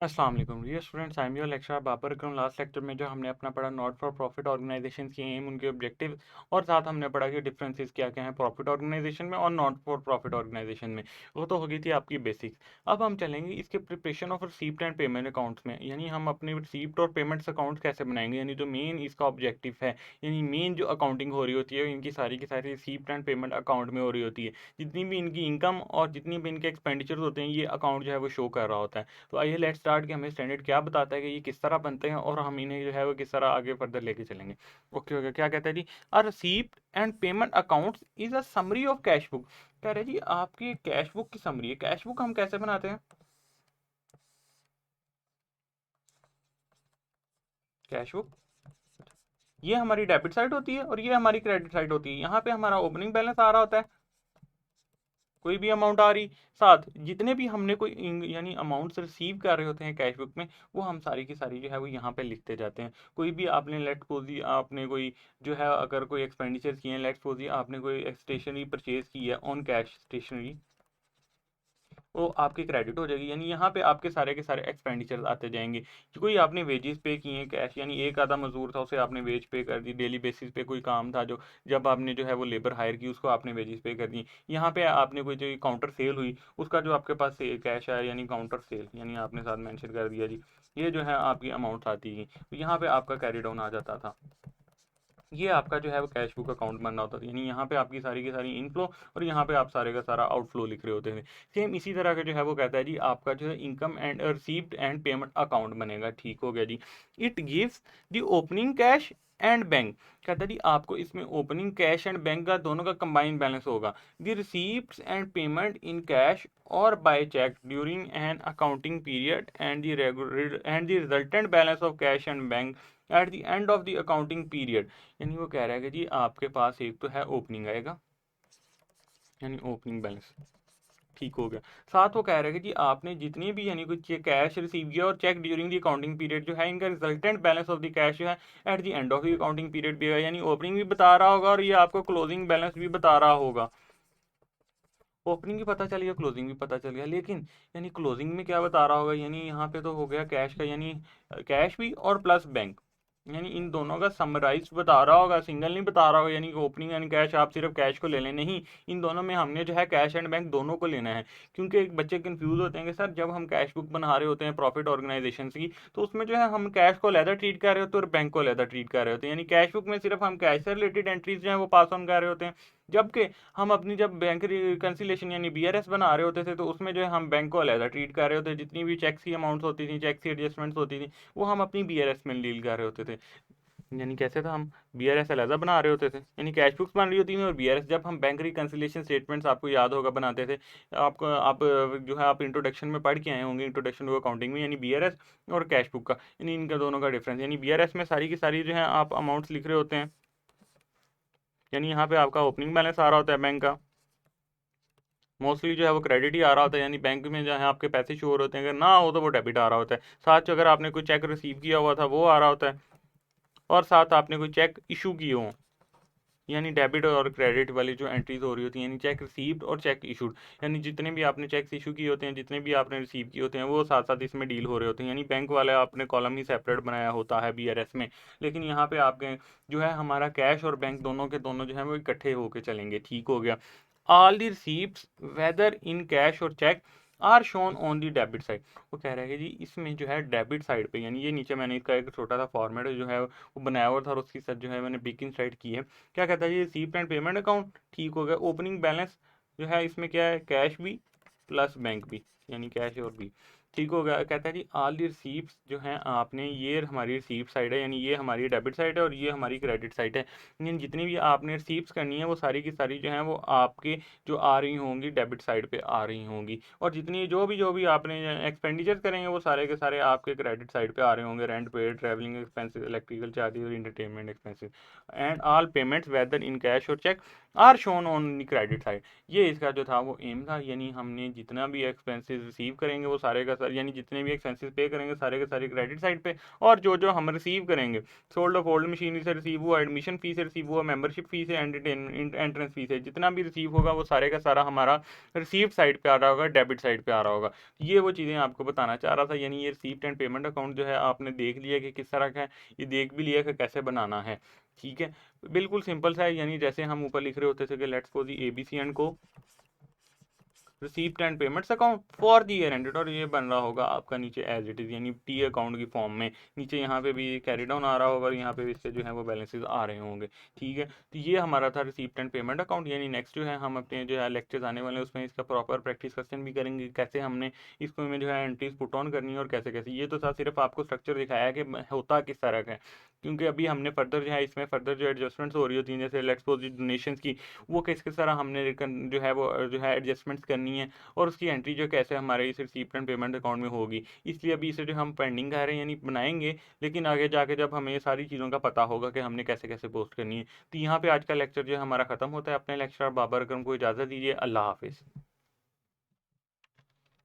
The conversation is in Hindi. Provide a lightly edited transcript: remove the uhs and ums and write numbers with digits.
अस्सलाम वालेकुम dear students, I am your lecturer Babar Akram. Last lecture में जो हमने अपना पढ़ा नॉट फॉर प्रॉफिट ऑर्गेनाइजेशन के एम, उनके ऑब्जेक्टिव और साथ हमने पढ़ा कि डिफरेंसेस क्या क्या हैं प्रॉफिट ऑर्गेनाइजेशन में और नॉट फॉर प्रॉफिट ऑर्गेनाइजेशन में। वो तो हो गई थी आपकी बेसिक्स। अब हम चलेंगे इसके preparation of receipt and payment accounts में, यानी हम अपने रिसीप्ट और पेमेंट्स अकाउंट्स कैसे बनाएंगे, यानी जो मेन इसका ऑब्जेक्टिव है, यानी मेन जो अकाउंटिंग हो रही होती है इनकी सारी की सारी रिसीप्ट एंड पेमेंट अकाउंट में हो रही होती है। जितनी भी इनकी इनकम और जितनी भी इनके एक्सपेंडिचर्स होते हैं, ये अकाउंट जो है वो शो कर रहा होता है। तो आइए लेट्स स्टार्ट कि हमें स्टैंडर्ड क्या बताता है कि ये किस तरह बनते हैं और हम इन्हें जो है वो किस तरह आगे फर्दर लेके चलेंगे। ओके ओके, क्या कहता है जी? A receipt and payment accounts is a summary of cash book. कह रहे हैं जी आपकी कैश बुक की समरी है। कैश बुक हम कैसे बनाते हैं? कैश बुक ये हमारी डेबिट साइड होती है और ये हमारी क्रेडिट साइड होती है। यहाँ पे हमारा ओपनिंग बैलेंस आ रहा होता है, कोई भी अमाउंट आ रही, साथ जितने भी हमने कोई यानी अमाउंट्स रिसीव कर रहे होते हैं कैश बुक में, वो हम सारी की सारी जो है वो यहाँ पे लिखते जाते हैं। कोई भी आपने लेट सपोज आपने कोई जो है अगर कोई एक्सपेंडिचर किए हैं, लेट सपोज आपने कोई स्टेशनरी परचेज की है ऑन कैश स्टेशनरी, वो आपकी क्रेडिट हो जाएगी। यानी यहाँ पे आपके सारे के सारे एक्सपेंडिचर्स आते जाएंगे कि कोई आपने वेजेस पे किए हैं कैश, यानी एक आधा मजदूर था उसे आपने वेज पे कर दी, डेली बेसिस पे कोई काम था जो जब आपने जो है वो लेबर हायर की उसको आपने वेजेस पे कर दी। यहाँ पे आपने कोई जो काउंटर सेल हुई उसका जो आपके पास कैश आया, यानी काउंटर सेल, यानी आपने साथ मेंशन कर दिया जी, ये जो है आपकी अमाउंट आती है, तो यहाँ पे आपका कैरी डाउन आ जाता था। ये आपका जो है वो कैश बुक अकाउंट बनना होता था, यानी यहाँ पे आपकी सारी की सारी इनफ्लो और यहाँ पे आप सारे का सारा आउटफ्लो लिख रहे होते थे। सेम इसी तरह का जो है वो कहता है जी आपका जो है income and receipt and payment account बनेगा। ठीक हो गया जी। It gives the opening cash and bank. कहता है जी आपको इसमें ओपनिंग कैश एंड बैंक का दोनों का कंबाइंड बैलेंस होगा। The receipt and payment in cash और by cheque during an accounting period and the resultant balance of cash and bank at the end of the accounting period. यानी वो कह रहा है कि जी आपके पास एक तो है ओपनिंग आएगा, यानी ओपनिंग बैलेंस। ठीक हो गया। साथ वो कह रहा है कि जी आपने जितनी भी यानी कुछ कैश रिसीव किया और cheque during the accounting period जो है, इनका resultant balance of the cash जो है at the end of the accounting period भी है, यानी ओपनिंग भी बता रहा होगा और ये आपको क्लोजिंग बैलेंस भी बता रहा होगा। ओपनिंग भी पता चल गया, क्लोजिंग भी पता चल गया, लेकिन यानी क्लोजिंग में क्या बता रहा होगा, यानी यहाँ पे तो हो गया कैश का, यानी कैश भी और प्लस बैंक, यानी इन दोनों का समराइज बता रहा होगा, सिंगल नहीं बता रहा होगा, यानी ओपनिंग एंड कैश आप सिर्फ कैश को ले लें, नहीं, इन दोनों में हमने जो है कैश एंड बैंक दोनों को लेना है। क्योंकि एक बच्चे कंफ्यूज होते हैं कि सर जब हम कैश बुक बना रहे होते हैं प्रॉफिट ऑर्गेनाइजेशन की, तो उसमें जो है हम कैश को अलहदा ट्रीट कर रहे होते हैं और बैंक को अलहदा ट्रीट कर रहे होते हैं, यानी कैश बुक में सिर्फ हम कैश से रिलेटेड एंट्रीज जो है वो पास ऑन कर रहे होते हैं, जबकि हम अपनी जब बैंक रिकन्सिलेशन यानी बीआरएस बना रहे होते थे तो उसमें जो है हम बैंक को अलहदा ट्रीट कर रहे होते थे। जितनी भी चेक्स की अमाउंट्स होती थी, चेक्स की एडजस्टमेंट्स होती थी, वो हम अपनी बीआरएस में डील कर रहे होते थे। यानी कैसे था, हम बीआरएस अलहदा बना रहे होते थे, यानी कैश बुक्स बन रही होती थी और बीआरएस जब हम बैंक रिकन्सिलेशन स्टेटमेंट्स आपको याद होगा बनाते थे, आपको आप जो है आप इंट्रोडक्शन में पढ़ के आए होंगे, इंट्रोडक्शन टू अकाउंटिंग में, यानी बीआरएस और कैश बुक का, यानी इनका दोनों का डिफरेंस, यानी बीआरएस में सारी की सारी जो है आप अमाउंट्स लिख रहे होते हैं, यानी यहाँ पे आपका ओपनिंग बैलेंस आ रहा होता है बैंक का, मोस्टली जो है वो क्रेडिट ही आ रहा होता है, यानी बैंक में जो है आपके पैसे शो हो रहे होते हैं, अगर ना हो तो वो डेबिट आ रहा होता है। साथ जो अगर आपने कोई चेक रिसीव किया हुआ था वो आ रहा होता है, और साथ आपने कोई चेक इशू किए हों, यानी डेबिट और क्रेडिट वाली जो एंट्रीज हो रही होती हैं, यानी चेक रिसीव्ड और चेक इशूड, यानी जितने भी आपने चेक्स इशू किए होते हैं, जितने भी आपने रिसीव किए होते हैं, वो साथ साथ इसमें डील हो रहे होते हैं, यानी बैंक वाले आपने कॉलम ही सेपरेट बनाया होता है बीआरएस में, लेकिन यहाँ पे आपके जो है हमारा कैश और बैंक दोनों के दोनों जो है वो इकट्ठे होके चलेंगे। ठीक हो गया। All the receipt whether in cash और cheque are shown on the debit side. वो कह रहा है कि जी इसमें जो है डेबिट साइड पे, यानी ये नीचे मैंने इसका एक छोटा सा फॉर्मेट जो है वो बनाया हुआ था और उसकी सर जो है मैंने बिकिंग साइड की है। क्या कहता है ये रिसीप्ट एंड पेमेंट अकाउंट। ठीक हो गया। ओपनिंग बैलेंस जो है इसमें क्या है, कैश भी प्लस बैंक भी, यानी कैश और भी। ठीक हो गया। कहता है जी ऑल दी रिसीप्ट जो है आपने, ये हमारी रिसीप्ट साइड है, यानी ये हमारी डेबिट साइड है और ये हमारी क्रेडिट साइड है, यानी जितनी भी आपने रिसीप्ट करनी है वो सारी की सारी जो है वो आपके जो आ रही होंगी डेबिट साइड पे आ रही होंगी, और जितनी जो भी आपने एक्सपेंडिचर करेंगे वो सारे के सारे आपके क्रेडिट साइड पे आ रहे होंगे, rent paid, travelling expenses, electrical charges और entertainment expenses, and all payments whether in cash और cheque are shown on the credit side. ये इसका जो था वो एम था, यानी हमने जितना भी एक्सपेंसेस रिसीव करेंगे वो सारे का सारा यानी जितने भी एक्सपेंसेस पे करेंगे सारे के सारे क्रेडिट साइड पे, और जो जो हम रिसीव करेंगे सोल्ड ऑफ ओल्ड मशीनरी से रिसीव हुआ, एडमिशन फी से रिसीव हुआ, मेंबरशिप फी से, एंट्रेंस फी से, जितना भी रिसीव होगा वो सारे का सारा हमारा रिसीव साइड पे आ रहा होगा, डेबिट साइड पे आ रहा होगा। ये वो चीज़ें आपको बताना चाह रहा था। यानी ये रिसीप्ट एंड पेमेंट अकाउंट जो है आपने देख लिया कि किस तरह का है, ये देख भी लिया कि कैसे बनाना है। ठीक है, बिल्कुल सिंपल सा है। यानी जैसे हम ऊपर लिख रहे होते थे कि लेट्स सपोज ABC एंड को receipt and payments account for the year ended, और ये बन रहा होगा आपका नीचे एज इट इज़ यानी टी अकाउंट की फॉर्म में। नीचे यहाँ पे भी कैरी डाउन आ रहा होगा, यहाँ पे भी इसके जो है वो बैलेंसेस आ रहे होंगे। ठीक है, तो ये हमारा था रिसीप्ट एंड पेमेंट अकाउंट। यानी नेक्स्ट जो है हम अपने जो है लेक्चर्स आने वाले हैं उसमें इसका प्रॉपर प्रैक्टिस क्वेश्चन भी करेंगे, कैसे हमने इसको में जो है एंट्रीज पुट ऑन करनी है और कैसे कैसे। ये तो था सिर्फ आपको स्ट्रक्चर दिखाया कि होता किस तरह का है, क्योंकि अभी हमने फर्दर जो है इसमें फर्दर जो एडजस्टमेंट्स हो रही होती हैं, जैसे लेट्स सपोज डोनेशंस की, वो किस तरह हमने जो है वो जो है एडजस्टमेंट्स करनी है, और उसकी एंट्री जो कैसे हमारे इस रिसीप्ट एंड पेमेंट अकाउंट में होगी। इसलिए अभी इसे जो हम पेंडिंग कर रहे हैं यानी बनाएंगे, लेकिन आगे जाके जब हमें ये सारी चीज़ों का पता होगा कि हमने कैसे कैसे पोस्ट करनी है। तो यहाँ पे आज का लेक्चर जो है हमारा खत्म होता है। अपने लेक्चर बाबर अकरम को इजाज़त दीजिए। अल्लाह हाफिज़।